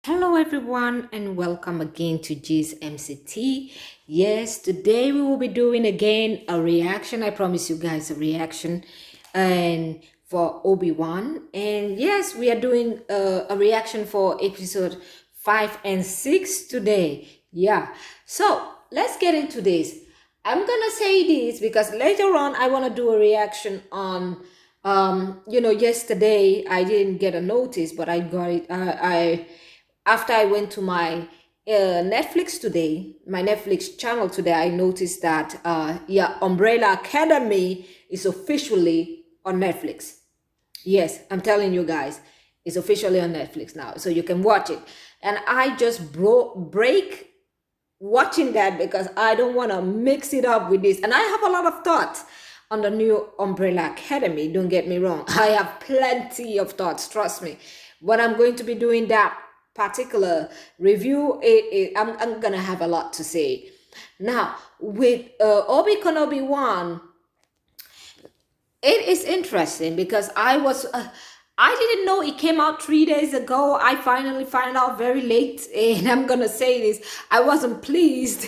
Hello everyone and welcome again to G's MCT. Yes, today we will be doing again a reaction. I promise you guys a reaction and for Obi-Wan. And yes, we are doing a reaction for episode 5 and 6 today. Yeah, so let's get into this. I'm gonna say this because later on I want to do a reaction on yesterday I didn't get a notice, but I got it. I After I went to my Netflix today, my Netflix channel today, I noticed that Umbrella Academy is officially on Netflix. Yes, I'm telling you guys, it's officially on Netflix now, so you can watch it. And I just break watching that because I don't want to mix it up with this. And I have a lot of thoughts on the new Umbrella Academy. Don't get me wrong. I have plenty of thoughts, trust me. But I'm going to be doing that particular review. I'm gonna have a lot to say. Now, with Obi-Wan Kenobi 1, it is interesting because I didn't know it came out 3 days ago. I finally found out very late, and I'm gonna say this, I wasn't pleased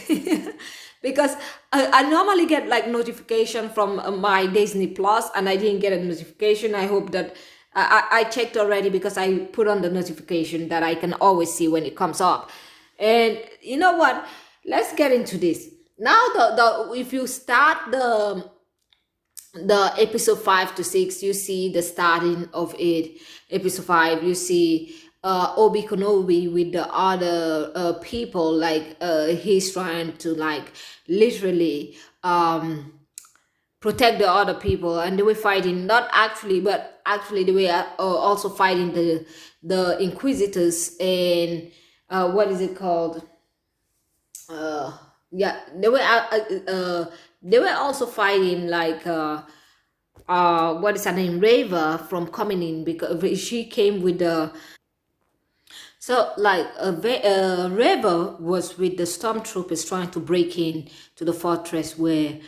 because I normally get like notification from my Disney Plus, and I didn't get a notification. I hope that I checked already because I put on the notification that I can always see when it comes up. And you know what? Let's get into this. Now, if you start the episode 5 to 6, you see the starting of it. Episode 5, you see Obi-Wan Kenobi with the other people, like he's trying to like literally protect the other people, and they were fighting, not actually, but actually they were also fighting the Inquisitors and what is it called? Yeah, they were also fighting like what is her name, Reva, from coming in, because she came with the Reva was with the stormtroopers trying to break in to the fortress where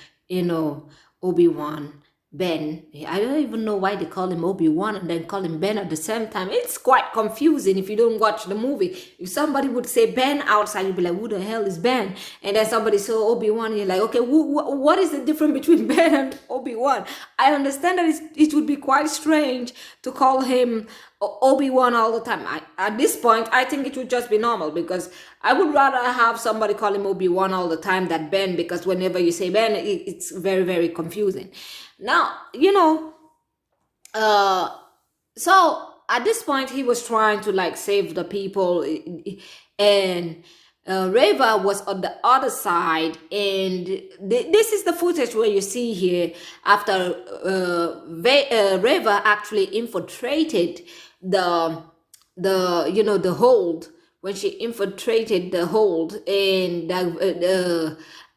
Obi-Wan, Ben. I don't even know why they call him Obi-Wan and then call him Ben at the same time. It's quite confusing if you don't watch the movie. If somebody would say Ben outside, you'd be like, who the hell is Ben? And then somebody saw Obi-Wan, you're like, okay, what is the difference between Ben and Obi-Wan? I understand that it would be quite strange to call him Obi-Wan all the time. At this point, I think it would just be normal, because I would rather have somebody call him Obi-Wan all the time than Ben, because whenever you say Ben, it's very, very confusing. Now, so at this point, he was trying to like save the people, and Reva was on the other side, and this is the footage where you see here after Reva actually infiltrated the hold. When she infiltrated the hold, and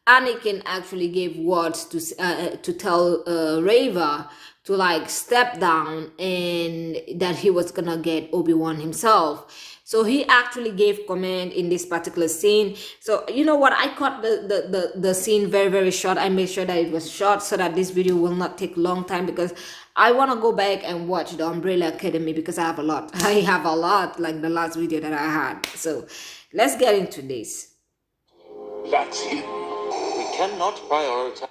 Anakin actually gave words to tell Reva to like step down, and that he was gonna get Obi-Wan himself. So he actually gave command in this particular scene. So you know what, I cut the scene very, very short. I made sure that it was short so that this video will not take a long time, because I want to go back and watch the Umbrella Academy, because I have a lot like the last video that I had. So let's get into this. That's it. We cannot prioritize.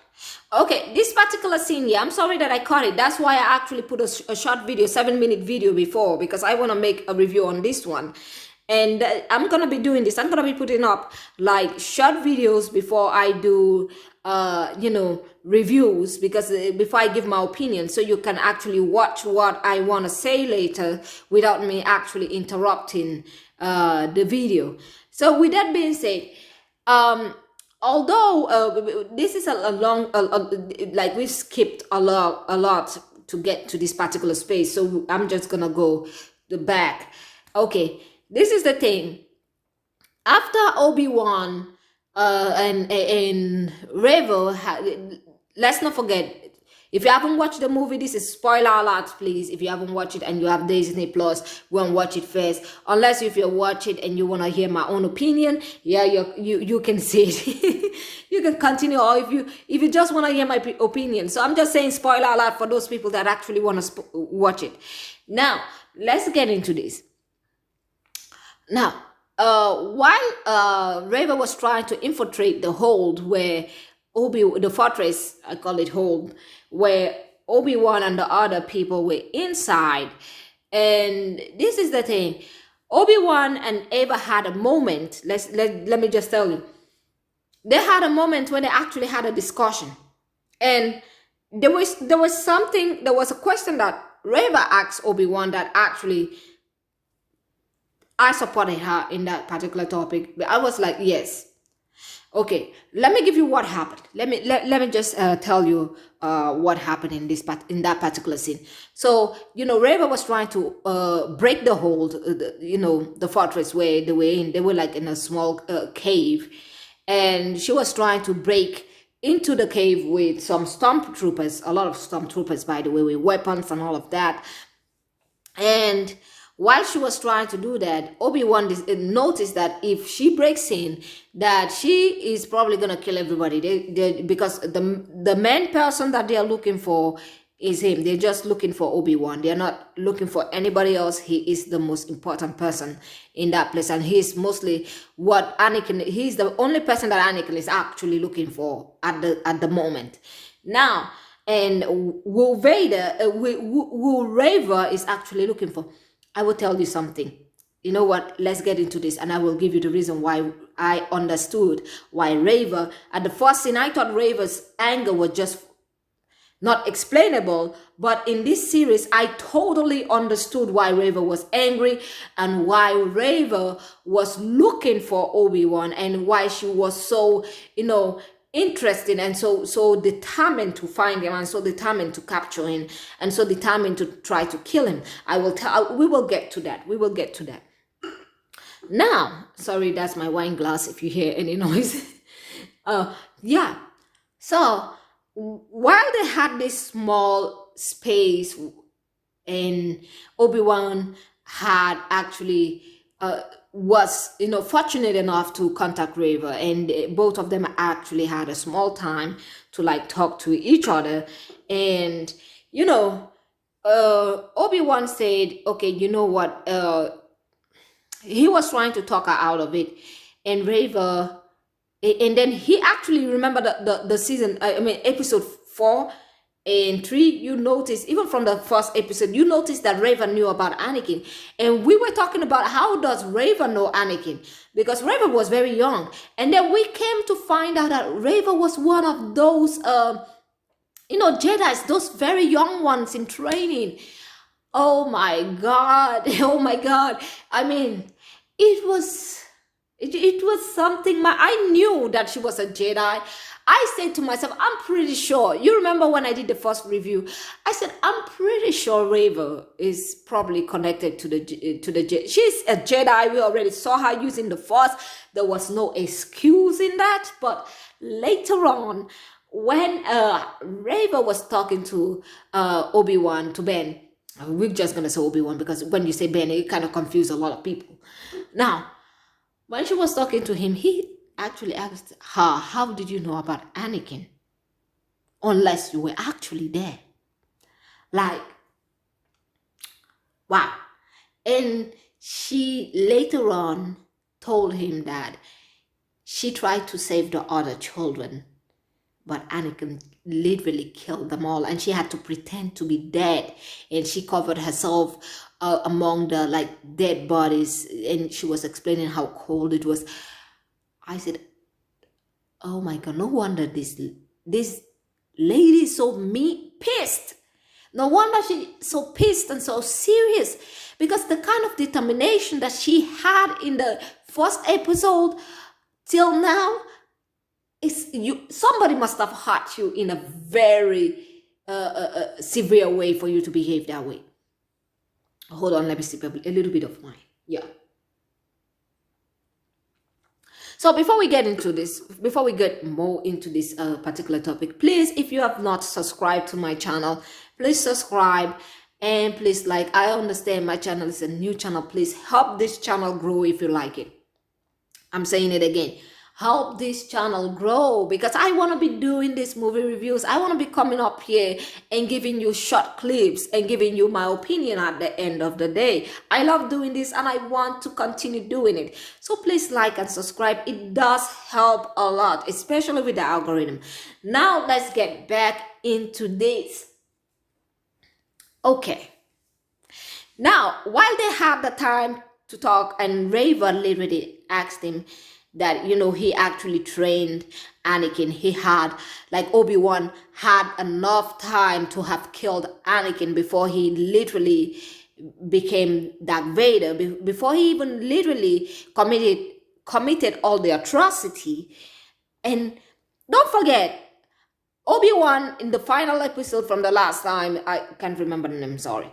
Okay, this particular scene here, I'm sorry that I cut it. That's why I actually put a short video, 7-minute video before, because I want to make a review on this one. And I'm going to be doing this. I'm going to be putting up like short videos before I do, reviews, because before I give my opinion, so you can actually watch what I want to say later without me actually interrupting the video. So with that being said, although this is a long, like we've skipped a lot to get to this particular space, so I'm just gonna go the back. Okay, this is the thing. After Obi-Wan and Reva, let's not forget, if you haven't watched the movie, this is spoiler alert, please. If you haven't watched it and you have Disney Plus, go and watch it first. Unless if you watch it and you want to hear my own opinion, yeah, you can see it. You can continue, or if you just want to hear my opinion. So I'm just saying spoiler alert for those people that actually want to watch it. Now, let's get into this. Now, while Reva was trying to infiltrate the hold where the fortress, I call it hold, where Obi-Wan and the other people were inside. And this is the thing. Obi-Wan and Eva had a moment. Let me just tell you. They had a moment when they actually had a discussion. And there was a question that Reva asked Obi-Wan that actually I supported her in that particular topic. But I was like, yes. Okay, let me give you what happened. Let me just tell you what happened in that particular scene. So, Reva was trying to break the hold, the fortress where they were in. They were like in a small cave. And she was trying to break into the cave with some stormtroopers, a lot of stormtroopers, by the way, with weapons and all of that. And while she was trying to do that, Obi-Wan noticed that if she breaks in, that she is probably going to kill everybody. Because the main person that they are looking for is him. They're just looking for Obi-Wan. They're not looking for anybody else. He is the most important person in that place. And he's mostly what Anakin, he's the only person that Anakin is actually looking for at the moment. Now, and who Reva is actually looking for. I will tell you something. You know what? Let's get into this, and I will give you the reason why I understood why Reva, at the first scene, I thought Reva's anger was just not explainable, but in this series, I totally understood why Reva was angry and why Reva was looking for Obi-Wan and why she was so, interested and so determined to find him and so determined to capture him and so determined to try to kill him. We will get to that. We will get to that. Now, sorry, that's my wine glass if you hear any noise. Yeah. So while they had this small space and Obi-Wan had actually was fortunate enough to contact Reva, and both of them actually had a small time to talk to each other. And Obi-Wan said, okay, you know what, he was trying to talk her out of it, and Reva, and then he actually remembered the season, episode 4 and 3, you notice, even from the first episode, you notice that Reva knew about Anakin. And we were talking about how does Reva know Anakin? Because Reva was very young. And then we came to find out that Reva was one of those, Jedis, those very young ones in training. Oh my God. Oh my God. It was something. I knew that she was a Jedi. I said to myself, I'm pretty sure. You remember when I did the first review? I said, I'm pretty sure Reva is probably connected to the Jedi. She's a Jedi. We already saw her using the Force. There was no excuse in that. But later on, when Reva was talking to Obi-Wan, to Ben, we're just going to say Obi-Wan because when you say Ben, it kind of confuses a lot of people. Now, when she was talking to him, he actually asked her, how did you know about Anakin? Unless you were actually there. Wow. And she later on told him that she tried to save the other children, but Anakin literally killed them all, and she had to pretend to be dead, and she covered herself among the dead bodies, and she was explaining how cold it was. I said, oh my God, no wonder this lady is so pissed. No wonder she's so pissed and so serious, because the kind of determination that she had in the first episode till now, somebody must have hurt you in a very severe way for you to behave that way. Hold on, let me sip a little bit of wine. Yeah. So before we get more into this particular topic, please, if you have not subscribed to my channel, please subscribe and please I understand my channel is a new channel. Please help this channel grow if you like it. I'm saying it again. help this channel grow, because I want to be doing these movie reviews. I want to be coming up here and giving you short clips and giving you my opinion at the end of the day. I love doing this and I want to continue doing it. So please like and subscribe. It does help a lot, especially with the algorithm. Now let's get back into this. Okay. Now, while they had the time to talk, and Reva literally asked him that, you know, he actually trained Anakin. He had, like Obi-Wan had enough time to have killed Anakin before he literally became Darth Vader, before he even literally committed all the atrocity. And don't forget, Obi-Wan in the final episode from the last time, I can't remember the name, sorry.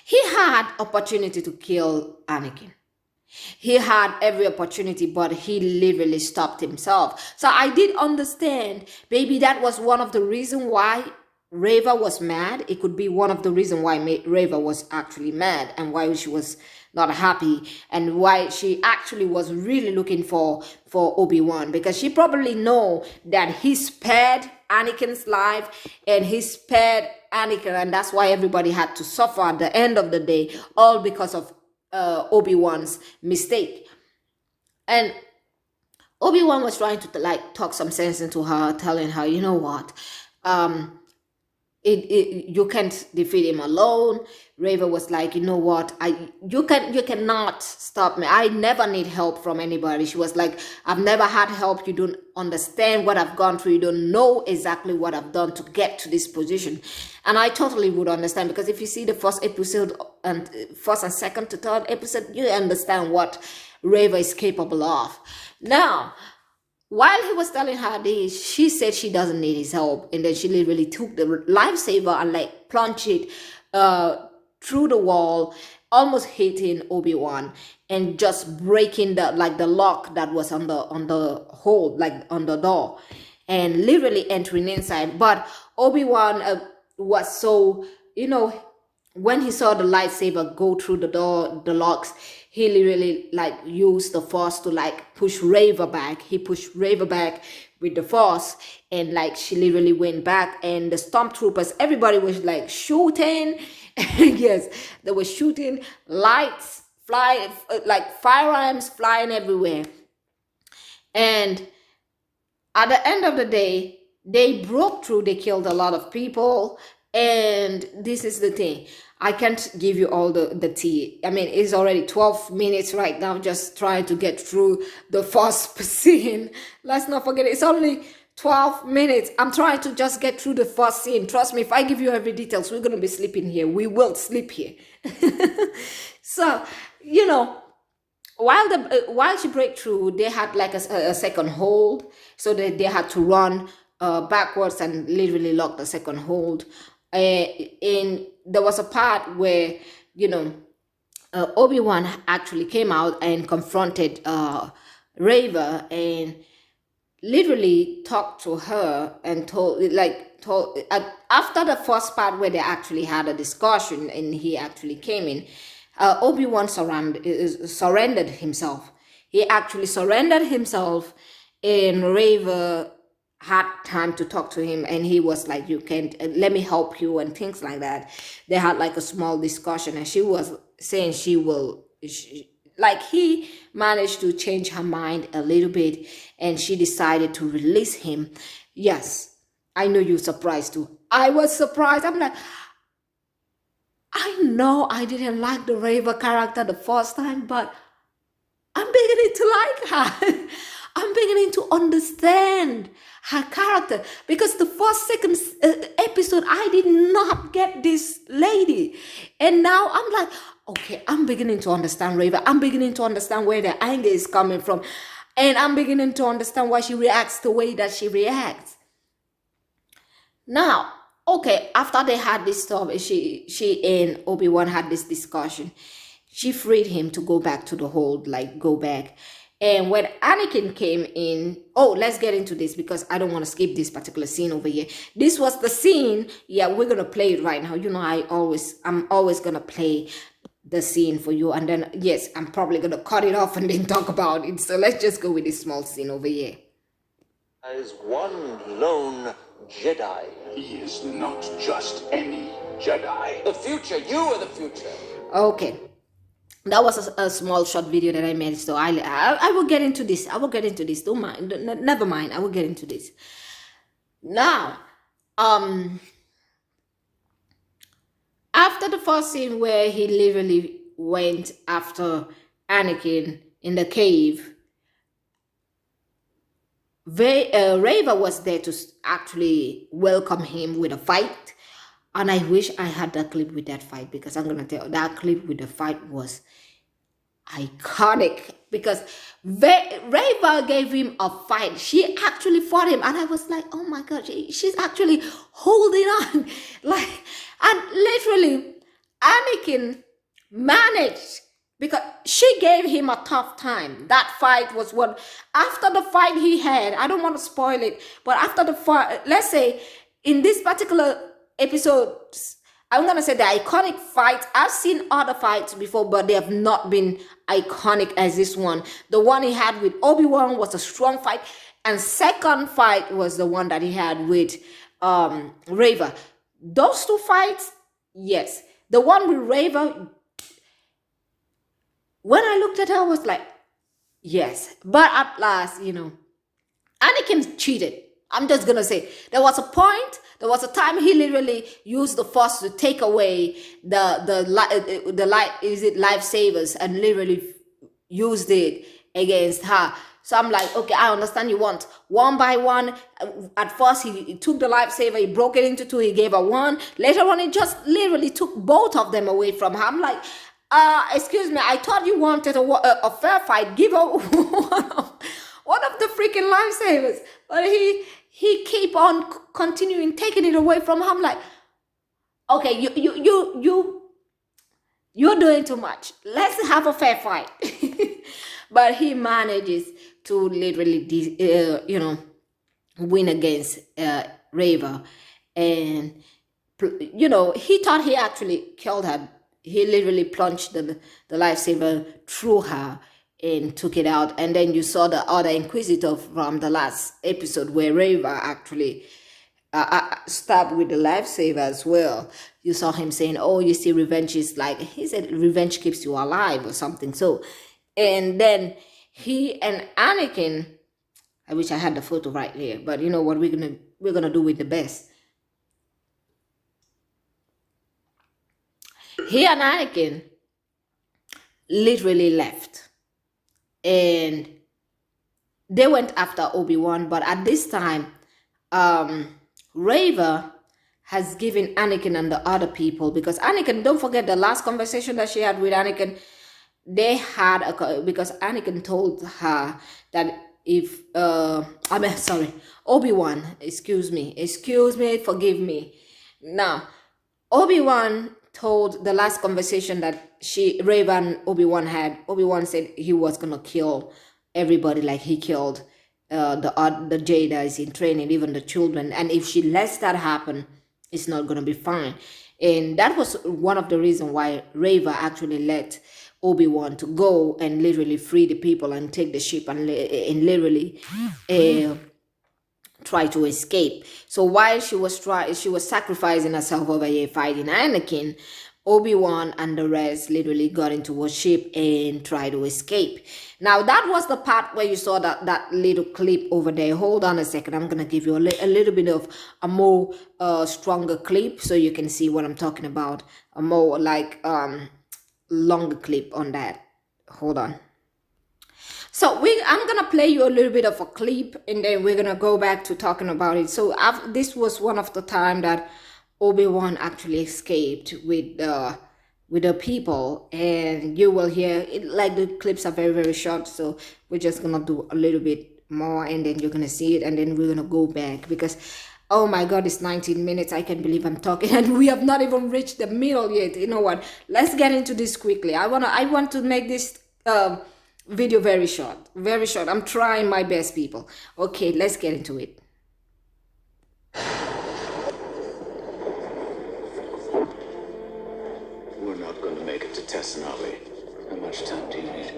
He had opportunity to kill Anakin. He had every opportunity, but he literally stopped himself. So I did understand, maybe that was one of the reasons why Reva was mad. It could be one of the reasons why Reva was actually mad and why she was not happy, and why she actually was really looking for Obi-Wan, because she probably know that he spared Anakin's life and he spared Anakin, and that's why everybody had to suffer at the end of the day, all because of Obi-Wan's mistake. And Obi-Wan was trying to like talk some sense into her, telling her, you know what, you can't defeat him alone. Reva was like, you know what, you cannot stop me. I never need help from anybody. She was like, I've never had help. You don't understand what I've gone through. You don't know exactly what I've done to get to this position. And I totally would understand, because if you see the first episode and first and second to third episode, you understand what Reva is capable of. Now, while he was telling her this, she said she doesn't need his help. And then she literally took the lightsaber and like plunged it through the wall, almost hitting Obi-Wan and just breaking the lock that was on the hole, like on the door, and literally entering inside. But Obi-Wan was so, you know, when he saw the lightsaber go through the door, the locks, he literally like used the force to like push Reva back. He pushed Reva back with the force, and like she literally went back, and the stormtroopers, everybody was like shooting. Yes, they were shooting, lights flying, like firearms flying everywhere. And at the end of the day, they broke through, they killed a lot of people. And this is the thing, I can't give you all the tea. I mean, it's already 12 minutes right now just trying to get through the first scene. Let's not forget, it's only 12 minutes. I'm trying to just get through the first scene. Trust me, if I give you every details, we're going to be sleeping here. We will sleep here. So, you know, while she break through, they had like a second hold. So they had to run backwards and literally lock the second hold. And there was a part where, you know, Obi-Wan actually came out and confronted Reva and literally talked to her and told after the first part where they actually had a discussion and he actually came in, Obi-Wan surrendered himself. He actually surrendered himself, and Reva had time to talk to him, and he was like, you can't, let me help you, and things like that. They had like a small discussion, and she was saying like he managed to change her mind a little bit, and she decided to release him. Yes, I know you're surprised too. I was surprised. I'm like, I know I didn't like the Reva character the first time, but I'm beginning to like her. I'm beginning to understand her character, because the second episode, I did not get this lady. And now I'm like, okay, I'm beginning to understand Reva. I'm beginning to understand where the anger is coming from. And I'm beginning to understand why she reacts the way that she reacts. Now, okay, after they had this stuff, she and Obi-Wan had this discussion. She freed him to go back to the hold, like go back. And when Anakin came in, oh, let's get into this because I don't want to skip this particular scene over here. This was the scene. Yeah, we're going to play it right now. You know, I'm always going to play the scene for you, and then yes, I'm probably gonna cut it off and then talk about it. So let's just go with this small scene over here. As one lone Jedi. He is not just any Jedi. The future. You are the future. Okay, that was a small short video that I made. So I will get into this. I will get into this. Don't mind. Never mind. I will get into this. Now, after the first scene where he literally went after Anakin in the cave, Reva was there to actually welcome him with a fight. And I wish I had that clip with that fight, because I'm going to tell you, that clip with the fight was iconic, because Reva gave him a fight. She actually fought him, and I was like, oh my God, she's actually holding on. Like, and literally, Anakin managed, because she gave him a tough time. That fight was what, after the fight he had, I don't want to spoil it, but after the fight, let's say, in this particular episode, I'm going to say the iconic fight, I've seen other fights before, but they have not been iconic as this one. The one he had with Obi-Wan was a strong fight, and second fight was the one that he had with Reva. Those two fights, yes. The one with Reva, when I looked at her, I was like, yes. But at last, you know, Anakin cheated. I'm just going to say, there was a point, there was a time he literally used the Force to take away the lightsabers, and literally used it against her. So I'm like, okay, I understand you want one by one. At first, he took the lightsaber, he broke it into two, he gave her one. Later on, he just literally took both of them away from her. I'm like, excuse me, I thought you wanted a fair fight. Give her one of the freaking lightsabers. But he keep on continuing taking it away from her. I'm like, okay, you're doing too much. Let's have a fair fight. But he manages to literally, win against Reva. And, he thought he actually killed her. He literally plunged the lightsaber through her and took it out. And then you saw the other Inquisitor from the last episode where Reva actually stabbed with the lightsaber as well. You saw him saying, oh, you see, revenge is like, he said, revenge keeps you alive or something. So, and then he and Anakin, I wish I had the photo right here, but you know what, we're gonna do with the best. He and Anakin literally left. And they went after Obi-Wan, but at this time, Reva has given Anakin and the other people, because Anakin, don't forget the last conversation that she had with Anakin, they had because Anakin told her that if, Obi-Wan, excuse me, forgive me. Now, Obi-Wan told the last conversation that Reva and Obi-Wan had. Obi-Wan said he was gonna kill everybody, like he killed the Jedi's in training, even the children. And if she lets that happen, it's not gonna be fine. And that was one of the reasons why Reva actually let Obi-Wan to go and literally free the people and take the ship and literally try to escape. So while she was sacrificing herself over here fighting Anakin, Obi-Wan and the rest literally got into a ship and tried to escape. Now that was the part where you saw that little clip over there. Hold on a second. I'm going to give you a little bit of a more stronger clip so you can see what I'm talking about. A more like longer clip on that. Hold on. So I'm going to play you a little bit of a clip, and then we're going to go back to talking about it. So this was one of the time that Obi-Wan actually escaped with the people, and you will hear it. Like, the clips are very, very short, so we're just going to do a little bit more, and then you're going to see it, and then we're going to go back, because oh my God, it's 19 minutes. I can't believe I'm talking and we have not even reached the middle yet. You know what? Let's get into this quickly. I want to make this video very short. Very short. I'm trying my best, people. Okay, let's get into it. We're not going to make it to Tessin, Next time, David.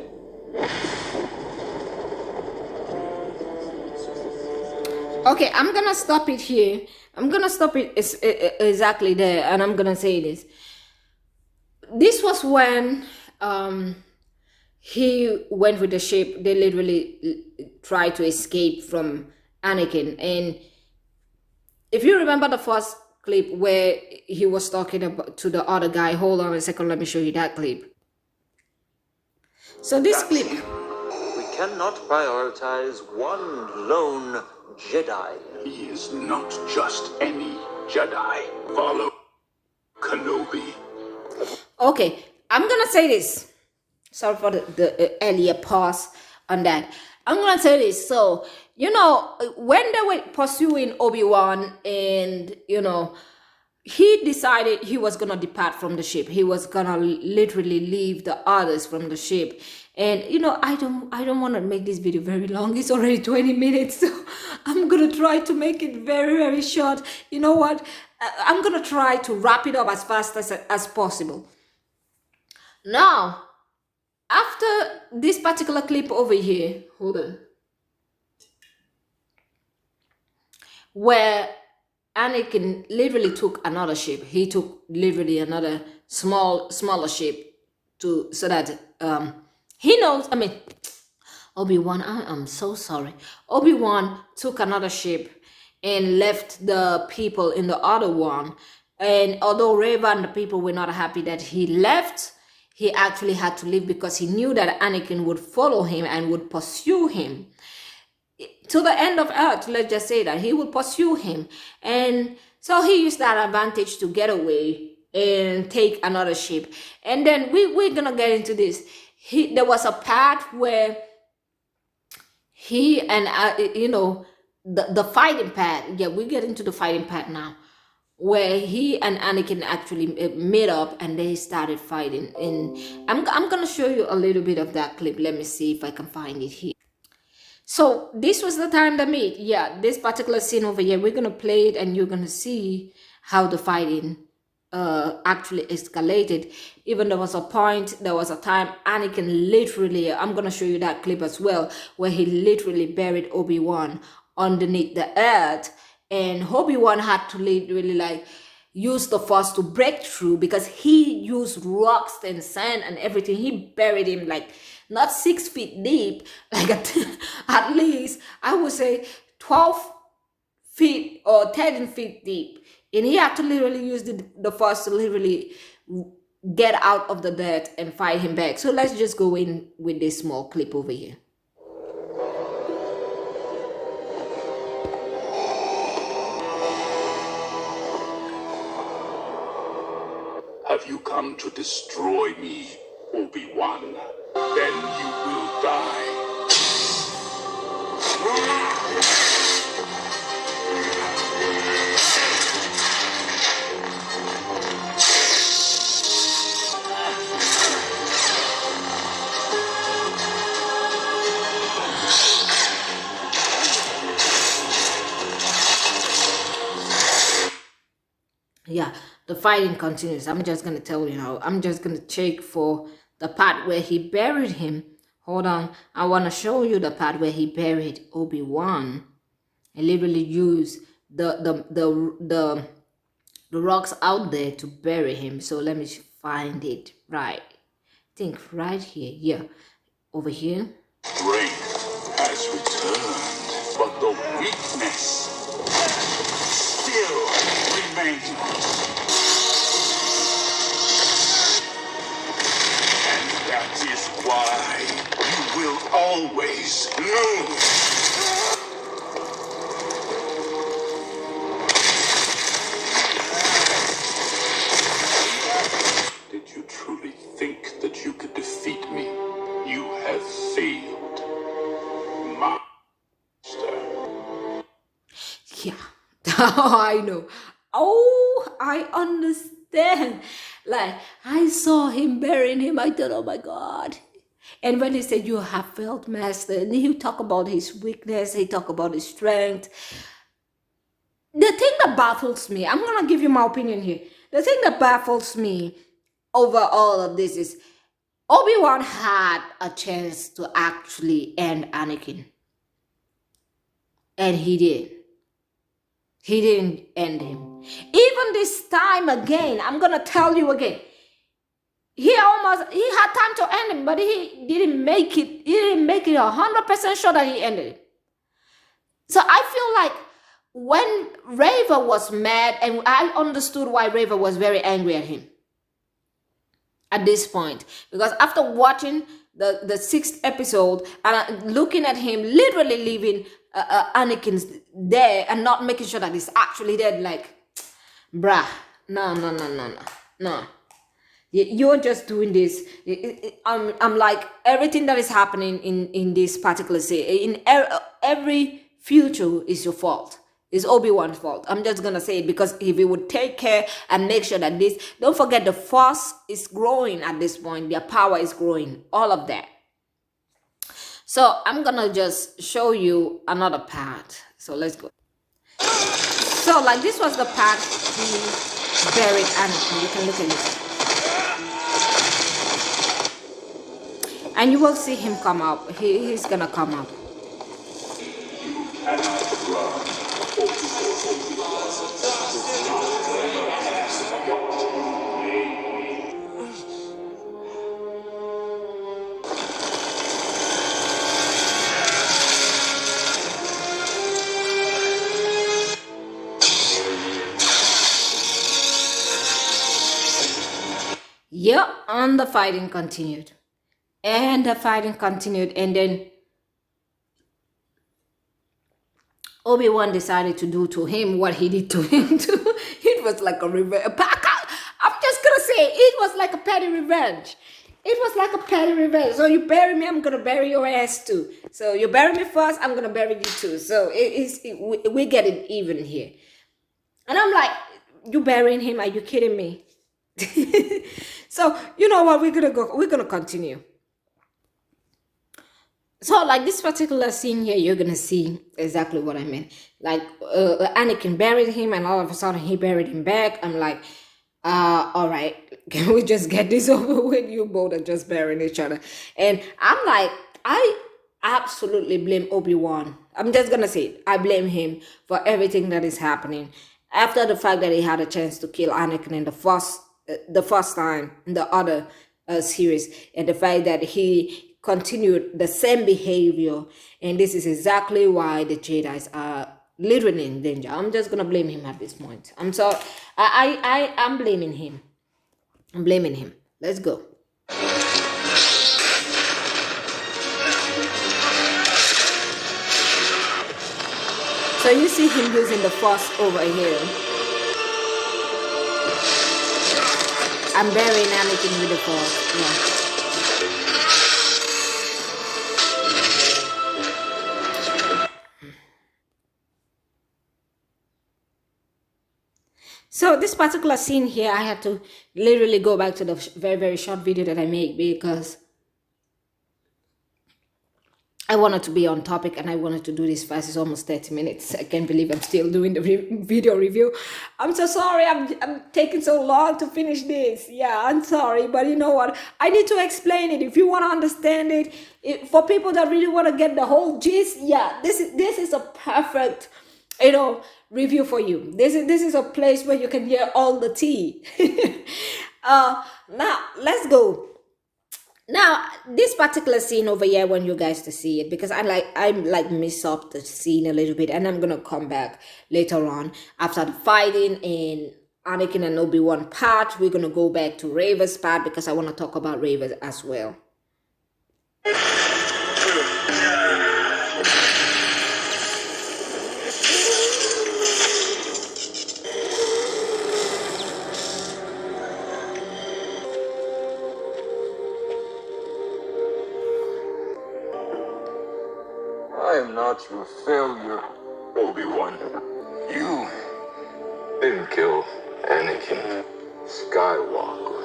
Okay, I'm gonna stop it here. I'm gonna stop it exactly there, and I'm gonna say this. This was when he went with the ship. They literally tried to escape from Anakin. And if you remember the first clip where he was talking about to the other guy, hold on a second, let me show you that clip. So this clip, We cannot prioritize one lone Jedi. He is not just any Jedi. Follow Kenobi. okay, I'm gonna say this. Sorry for the earlier pause on that. I'm gonna say this. So, you know, when they were pursuing Obi-Wan, and you know, he decided he was gonna depart from the ship. He was gonna literally leave the others from the ship. And you know, I don't want to make this video very long. It's already 20 minutes, so I'm gonna try to make it very, very short. You know what? I'm gonna try to wrap it up as fast as possible. Now, after this particular clip over here, hold on, where Anakin literally took another ship. He took literally another smaller ship so that he knows. I mean, Obi-Wan, I'm so sorry. Obi-Wan took another ship and left the people in the other one. And although Reva and the people were not happy that he left, he actually had to leave because he knew that Anakin would follow him and would pursue him to the end of earth. Let's just say that he would pursue him. And so he used that advantage to get away and take another ship. And then we're gonna get into this. There was a part where he and you know, the fighting part. Yeah, we get into the fighting part now, where he and Anakin actually met up and they started fighting. And I'm gonna show you a little bit of that clip. Let me see if I can find it here. So this was the time they meet. Yeah, this particular scene over here, we're gonna play it and you're gonna see how the fighting actually escalated. Even there was a time Anakin literally, I'm gonna show you that clip as well, where he literally buried Obi-Wan underneath the earth, and Obi-Wan had to literally like use the Force to break through, because he used rocks and sand and everything. He buried him like not 6 feet deep, like at least I would say 12 feet or 10 feet deep. And he had to literally use the Force to literally get out of the dirt and fight him back. So let's just go in with this small clip over here. Have you come to destroy me, Obi-Wan? Then you will die. Yeah, the fighting continues. I'm just gonna tell you now. I'm just gonna check for the part where he buried him. Hold on, I want to show you the part where he buried Obi-Wan. I literally used the rocks out there to bury him. So let me find it. Right, I think right here. Yeah, over here. Strength has returned, but the weakness still remains. And that is why you will always lose. Did you truly think that you could defeat me? You have failed, master. Yeah. I know. Oh, I understand. Like, I saw him burying him. I thought, oh my God. And when he said, you have failed, master, and he talk about his weakness, he talk about his strength. The thing that baffles me, I'm going to give you my opinion here. The thing that baffles me over all of this is, Obi-Wan had a chance to actually end Anakin. And he did. He didn't end him. Even this time again, I'm going to tell you again. He had time to end him, but he didn't make it. He didn't make it 100% sure that he ended it. So I feel like when Reva was mad, and I understood why Reva was very angry at him at this point, because after watching the 6th episode and looking at him literally leaving Anakin's there and not making sure that he's actually dead, like, bruh, no. You're just doing this. I'm like, everything that is happening in this particular scene, in every future is your fault. It's Obi-Wan's fault. I'm just going to say it, because if he would take care and make sure that this, don't forget the Force is growing at this point. Their power is growing. All of that. So I'm going to just show you another part. So let's go. So like this was the part he buried Anakin. You can look at it. And you will see him come up. He's going to come up. Yeah, and the fighting continued. And the fighting continued. And then Obi-Wan decided to do to him what he did to him too. It was like a revenge. I'm just going to say, it was like a petty revenge. It was like a petty revenge. So you bury me, I'm going to bury your ass too. So you bury me first, I'm going to bury you too. So we get it even here. And I'm like, you burying him? Are you kidding me? So you know what, we're gonna continue. So like this particular scene here, you're gonna see exactly what I meant. Like Anakin buried him, and all of a sudden he buried him back. I'm like, all right, can we just get this over with? You both are just burying each other. And I'm like, I absolutely blame Obi-Wan. I'm just gonna say it. I blame him for everything that is happening. After the fact that he had a chance to kill Anakin in the first time in the other series, and the fact that he continued the same behavior, and this is exactly why the Jedi's are literally in danger. I'm just gonna blame him at this point. I'm sorry. I'm blaming him. I'm blaming him. Let's go. So you see him using the Force over here. I'm burying Anakin with the Force. Yeah. So this particular scene here, I had to literally go back to the very, very short video that I made, because I wanted to be on topic and I wanted to do this fast. It's almost 30 minutes. I can't believe I'm still doing the video review. I'm so sorry. I'm taking so long to finish this. Yeah, I'm sorry. But you know what? I need to explain it. If you want to understand it, for people that really want to get the whole gist, yeah, this is a perfect, review for you. This is a place where you can hear all the tea. Now, let's go. Now, this particular scene over here, I want you guys to see it, because I miss up the scene a little bit, and I'm gonna come back later on after the fighting in Anakin and Obi-Wan part. We're gonna go back to Reva's part, because I want to talk about Reva as well. I am not your failure. Obi-Wan, you didn't kill Anakin Skywalker.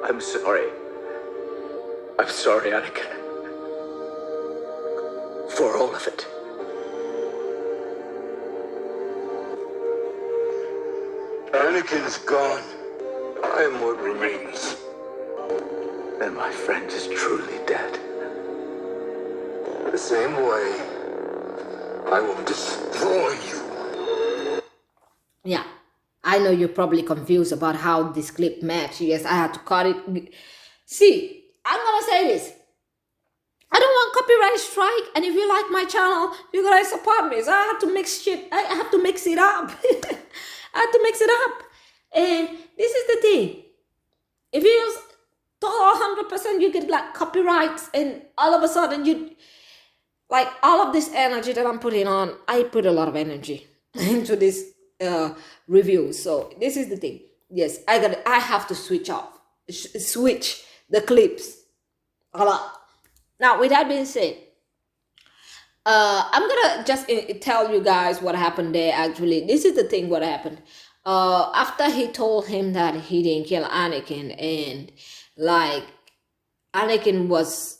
I'm sorry. I'm sorry, Anakin. For all of it. Anakin's gone. I am what remains. Then my friend is truly dead. The same way, I will destroy you. Yeah, I know you're probably confused about how this clip matched. Yes, I had to cut it. See, I'm gonna say this. I don't want copyright strike, and if you like my channel, you gotta support me. So I have to mix shit. I have to mix it up. I have to mix it up. And this is the thing. If you use 100%, you get like copyrights, and all of a sudden you like all of this energy that I'm putting on. I put a lot of energy into this review. So this is the thing. Yes, I have to switch the clips a lot. Now, with that being said, I'm gonna just tell you guys what happened there. Actually, this is the thing. What happened after he told him that he didn't kill Anakin, and like Anakin was,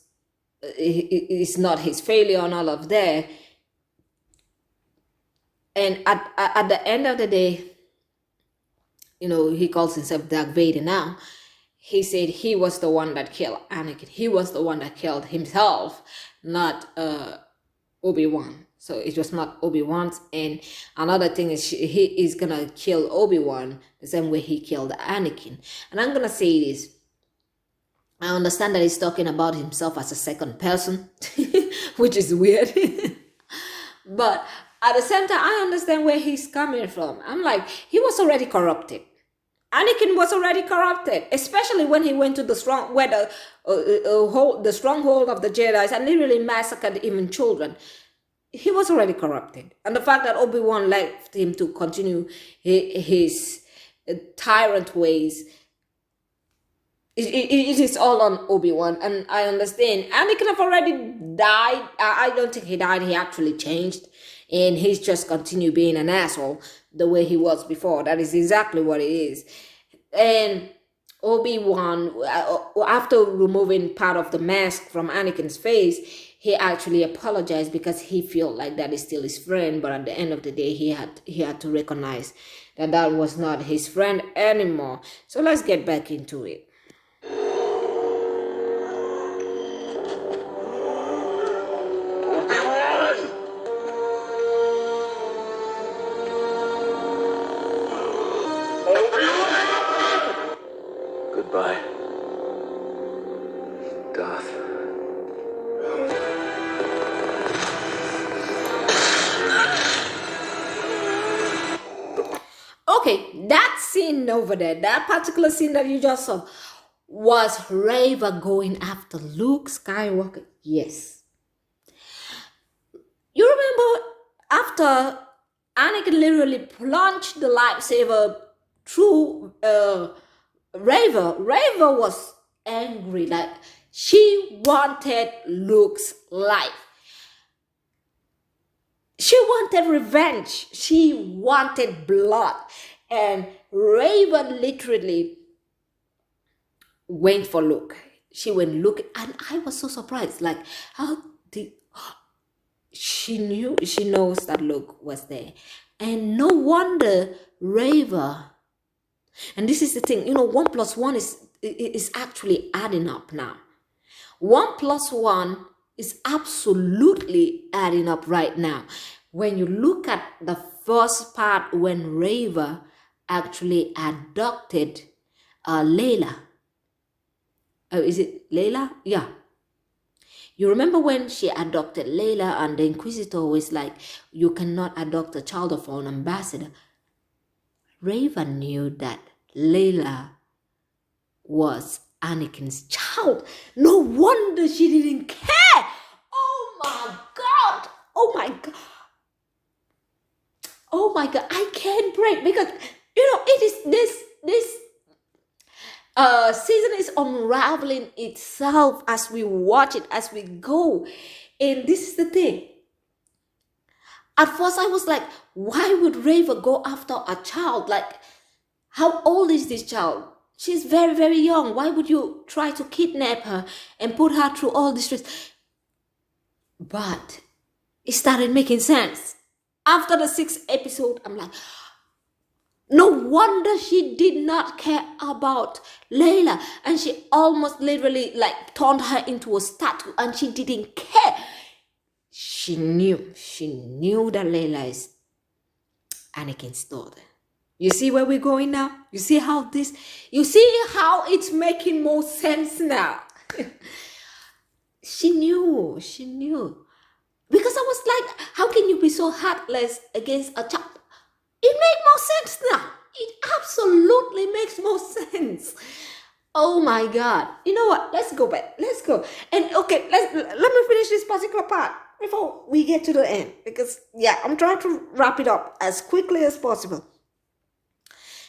it's not his failure and all of that. And at the end of the day, you know, he calls himself Darth Vader now. He said he was the one that killed Anakin. He was the one that killed himself, not Obi-Wan. So it was not Obi-Wan's. And another thing is he is going to kill Obi-Wan the same way he killed Anakin. And I'm going to say this. I understand that he's talking about himself as a second person, which is weird. But at the same time, I understand where he's coming from. I'm like, he was already corrupted. Anakin was already corrupted, especially when he went to the stronghold of the Jedi and literally massacred even children. He was already corrupted. And the fact that Obi-Wan left him to continue his tyrant ways, it is all on Obi-Wan. And I understand. Anakin have already died. I don't think he died. He actually changed. And he's just continued being an asshole the way he was before. That is exactly what it is. And Obi-Wan, after removing part of the mask from Anakin's face, he actually apologized because he felt like that is still his friend. But at the end of the day, he had to recognize that that was not his friend anymore. So let's get back into it. Goodbye, Darth. Okay, that scene over there, that particular scene that you just saw, was Reva going after Luke Skywalker. Yes. You remember after Anakin literally plunged the lightsaber through Reva was angry. Like, she wanted Luke's life. She wanted revenge. She wanted blood. And Reva literally went for Luke. She went looking, and I was so surprised. Like, how did she knows that Luke was there. And no wonder Reva. And this is the thing, you know, 1 + 1 is actually adding up now. 1 + 1 is absolutely adding up right now. When you look at the first part, when Reva actually adopted Layla. Is it Layla? Yeah. You remember when she adopted Layla and the Inquisitor was like, you cannot adopt a child of an ambassador. Reva knew that Layla was Anakin's child. No wonder she didn't care. Oh my God. Oh my God. Oh my God. I can't break because, you know, it is this season is unraveling itself as we watch it, as we go. And this is the thing. At first I was like, why would Reva go after a child? Like, how old is this child? She's very, very young. Why would you try to kidnap her and put her through all this stress? But it started making sense. After the 6th episode, I'm like, No wonder she did not care about Layla, and she almost literally like turned her into a statue, and she didn't care. She knew that Layla is Anakin's daughter. You see where we're going now? You see how it's making more sense now. She knew. Because I was like, how can you be so heartless against a child? It makes more sense now. It absolutely makes more sense. Oh my God. You know what? Let's go back. Let's go. And okay, let me finish this particular part before we get to the end. Because yeah, I'm trying to wrap it up as quickly as possible.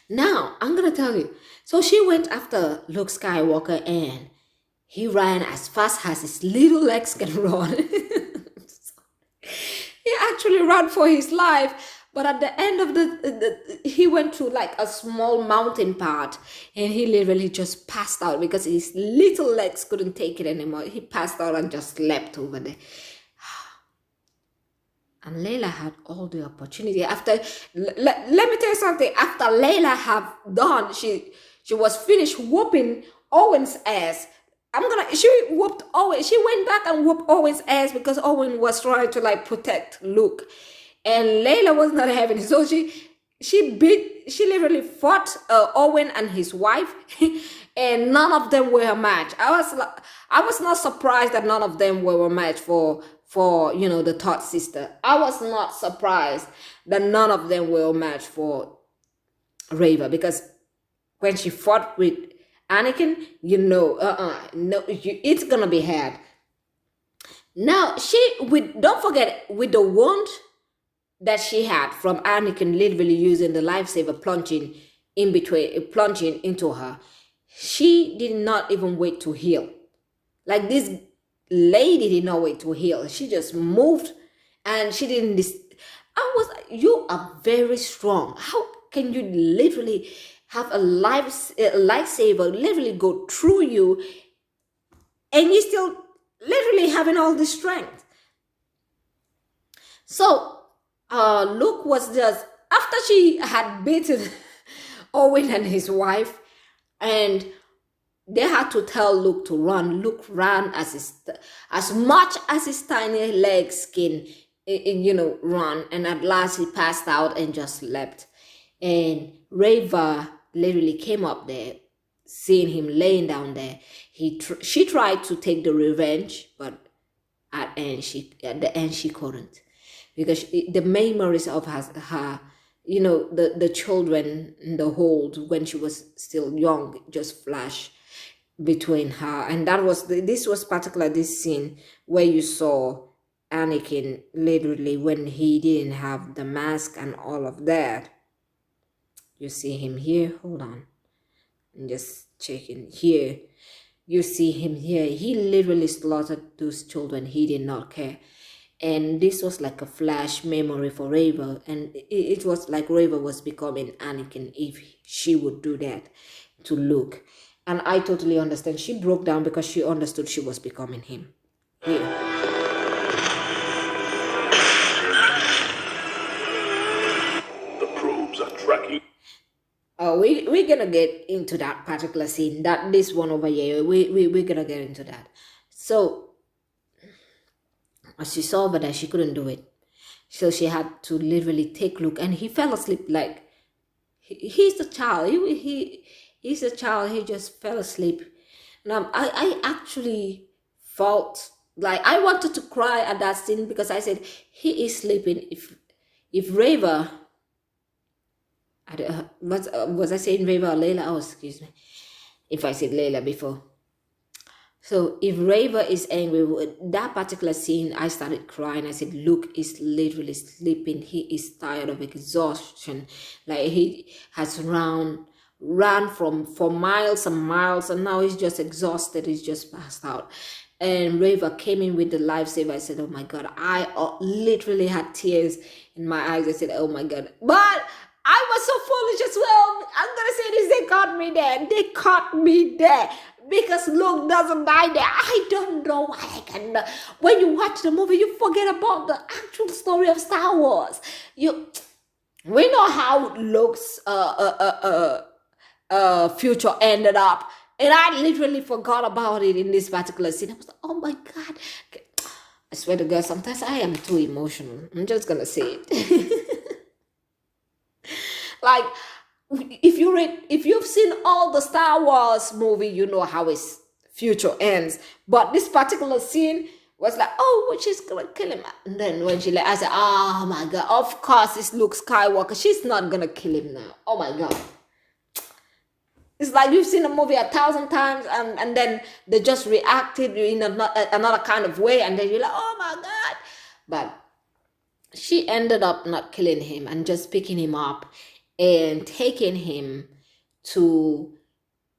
Now, I'm going to tell you. So she went after Luke Skywalker and he ran as fast as his little legs can run. He actually ran for his life. But at the end of he went to like a small mountain part and he literally just passed out because his little legs couldn't take it anymore. He passed out and just slept over there. And Layla had all the opportunity. After, let me tell you something. After Layla had done, she was finished whooping Owen's ass. She whooped Owen. She went back and whooped Owen's ass because Owen was trying to like protect Luke. And Layla was not having it. So she literally fought Owen and his wife. And none of them were a match. I was not surprised that none of them were a match for the third sister. I was not surprised that none of them were a match for Reva, because when she fought with Anakin, no, it's gonna be hard. Now don't forget, with the wound that she had from Anakin literally using the lightsaber plunging into her, she did not even wait to heal. Like, this lady did not wait to heal. She just moved and she didn't. I was like, you are very strong. How can you literally have a lightsaber literally go through you and you still literally having all this strength? So Luke was just, after she had beaten Owen and his wife, and they had to tell Luke to run. Luke ran as much as his tiny legs can, run. And at last he passed out and just slept. And Reva literally came up there, seeing him laying down there. She tried to take the revenge, but at the end she couldn't, because the memories of her the children in the hold when she was still young just flashed between her. And this was particularly this scene where you saw Anakin literally when he didn't have the mask and all of that. You see him here. Hold on, I'm just checking here. You see him here. He literally slaughtered those children. He did not care. And this was like a flash memory for Reva. And it was like Reva was becoming Anakin if she would do that to Luke. And I totally understand. She broke down because she understood she was becoming him. Here. The probes are tracking. We're gonna get into that particular scene. This one over here. We're gonna get into that. So as she saw over there, she couldn't do it. So she had to literally take Luke, and he fell asleep. Like, he's a child. He's a child. He just fell asleep. And I actually felt like I wanted to cry at that scene, because I said, he is sleeping. If Reva, was I saying Reva or Layla? Oh, excuse me if I said Layla before. So if Reva is angry with that particular scene, I started crying. I said, Luke is literally sleeping. He is tired of exhaustion. Like, he has ran for miles and miles, and now he's just exhausted. He's just passed out. And Reva came in with the lightsaber. I said, oh my God. I literally had tears in my eyes. I said, oh my God. But I was so foolish as well. I'm going to say this. They caught me there. They caught me there. Because Luke doesn't die there. I don't know why I can. When you watch the movie, you forget about the actual story of Star Wars. We know how Luke's future ended up. And I literally forgot about it in this particular scene. I was like, oh my God. I swear to God, sometimes I am too emotional. I'm just gonna say it. Like, if you've seen all the Star Wars movie, you know how his future ends. But this particular scene was like, oh, she's gonna kill him. And then when she I said, oh my God, of course it's Luke Skywalker. She's not gonna kill him now. Oh my God. It's like you've seen a movie 1,000 times and then they just reacted in another kind of way, and then you're like, oh my God. But she ended up not killing him and just picking him up and taking him to,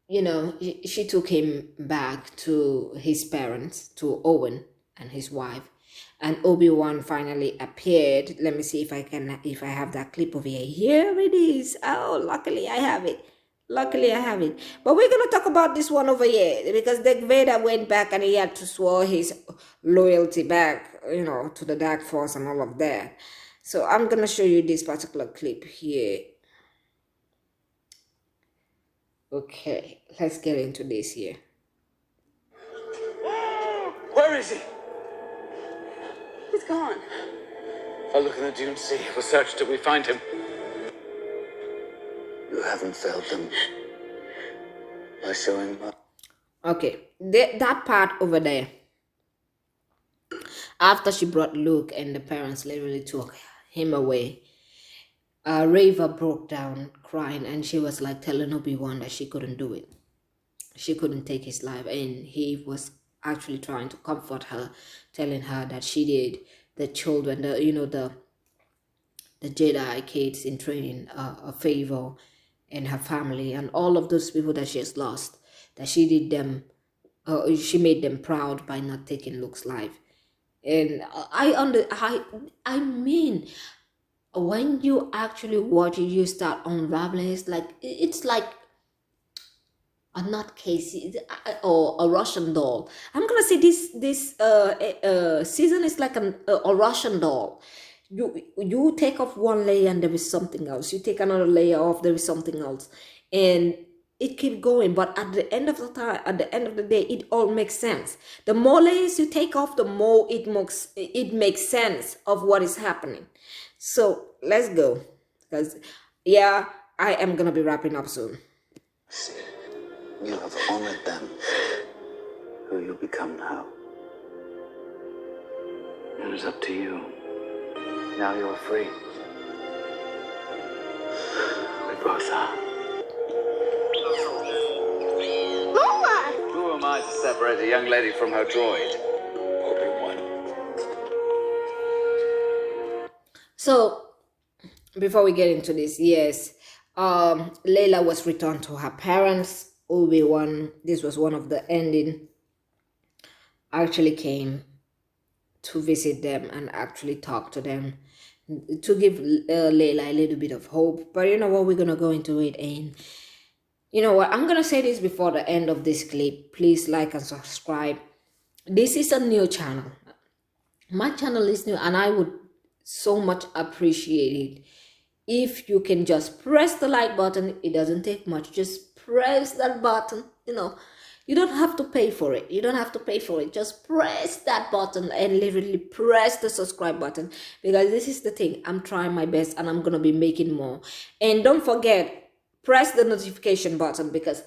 she took him back to his parents, to Owen and his wife. And Obi-Wan finally appeared. Let me see if I have that clip over here. Here it is. Oh, luckily I have it. But we're going to talk about this one over here, because Darth Vader went back and he had to swear his loyalty back, to the Dark Force and all of that. So I'm going to show you this particular clip here. Okay, let's get into this here. Where is he? He's gone. I'll look in the Dune Sea. We'll search till we find him. You haven't failed them by showing up. Okay, that part over there. After she brought Luke and the parents literally took him away, Reva broke down crying, and she was like telling Obi-Wan that she couldn't do it. She couldn't take his life, and he was actually trying to comfort her, telling her that she did the children, the Jedi kids in training, a favor, and her family and all of those people that she has lost, that she did them, she made them proud by not taking Luke's life. And I mean, when you actually watch it, you start unraveling. It's like a nutcase or a Russian doll. I'm gonna say this season is like a Russian doll. You take off one layer and there is something else. You take another layer off, there is something else, and it keeps going. But at the end of the day, it all makes sense. The more layers you take off, the more it makes sense of what is happening. So let's go, because I am gonna be wrapping up soon. You have honored them. Who you become now. It is up to you. Now you are free. We both are. Who am I to separate a young lady from her droid? Obi-Wan. So, before we get into this, yes, Layla was returned to her parents. Obi-Wan, this was one of the ending, actually came to visit them and actually talk to them, to give Layla a little bit of hope. But you know what, we're going to go into it, and you know what, I'm going to say this before the end of this clip. Please like and subscribe. This is a new channel. My channel is new, and I would so much appreciate it if you can just press the like button. It doesn't take much. Just press that button. You don't have to pay for it. Just press that button and literally press the subscribe button, because this is the thing. I'm trying my best and I'm going to be making more. And don't forget, press the notification button, because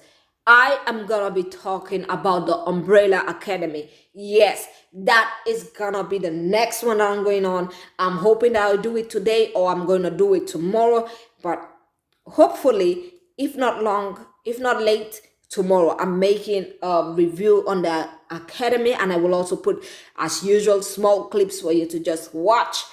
I am going to be talking about the Umbrella Academy. Yes, that is going to be the next one that I'm going on. I'm hoping that I'll do it today, or I'm going to do it tomorrow. But hopefully, if not late, tomorrow I'm making a review on the academy, and I will also put, as usual, small clips for you to just watch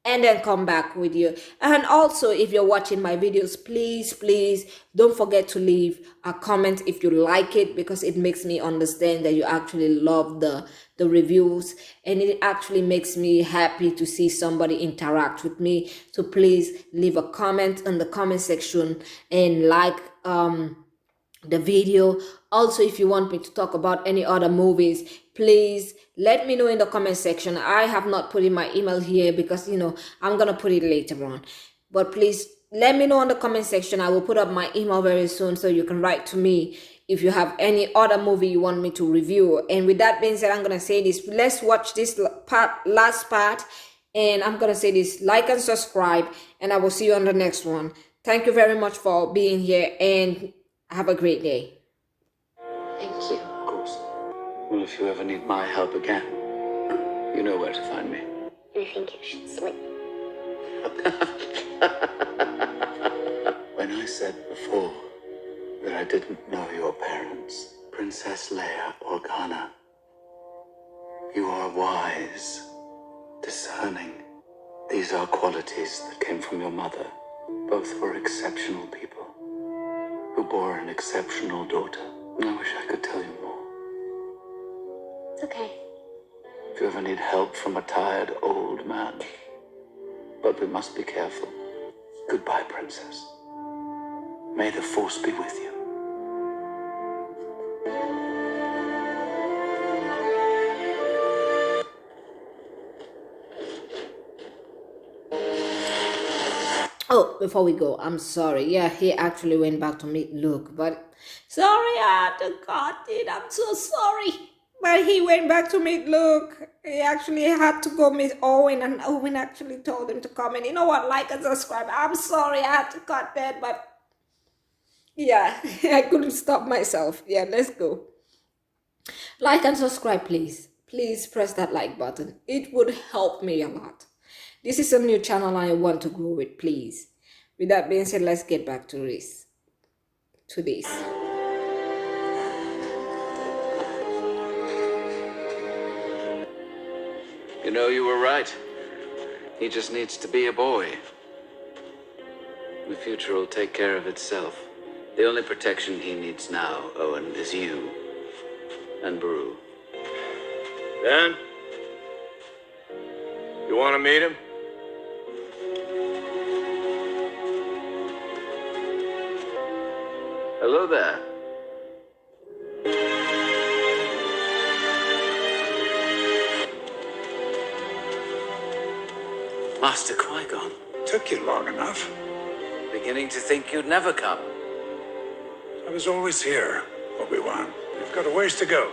and then come back with you. And also, if you're watching my videos, please don't forget to leave a comment if you like it, because it makes me understand that you actually love the reviews, and it actually makes me happy to see somebody interact with me. So please leave a comment in the comment section and like the video. Also, if you want me to talk about any other movies, please let me know in the comment section. I have not put in my email here because I'm gonna put it later on, but please let me know in the comment section. I will put up my email very soon so you can write to me if you have any other movie you want me to review. And with that being said, I'm gonna say this. Let's watch this last part. And I'm gonna say this: like and subscribe, and I will see you on the next one. Thank you very much for being here, and have a great day. Thank you. Of course. Well, if you ever need my help again, you know where to find me. I think you should sleep. When I said before that I didn't know your parents, Princess Leia Organa, you are wise, discerning. These are qualities that came from your mother. Both were exceptional people who bore an exceptional daughter. I wish I could tell you more. It's okay. If you ever need help from a tired old man. But we must be careful. Goodbye, Princess. May the Force be with you. Oh, before we go, I'm sorry. Yeah, he actually went back to meet Luke, but sorry, I had to cut it. I'm so sorry. But he went back to meet Luke. He actually had to go meet Owen, and Owen actually told him to come in. You know what? Like and subscribe. I'm sorry, I had to cut that, but yeah, I couldn't stop myself. Yeah, let's go. Like and subscribe, please. Please press that like button. It would help me a lot. This is a new channel I want to grow with, please. With that being said, let's get back to this. You know, you were right. He just needs to be a boy. The future will take care of itself. The only protection he needs now, Owen, is you and Beru. Dan? You want to meet him? Hello there. Master Qui-Gon. Took you long enough. Beginning to think you'd never come. I was always here, Obi-Wan. You've got a ways to go.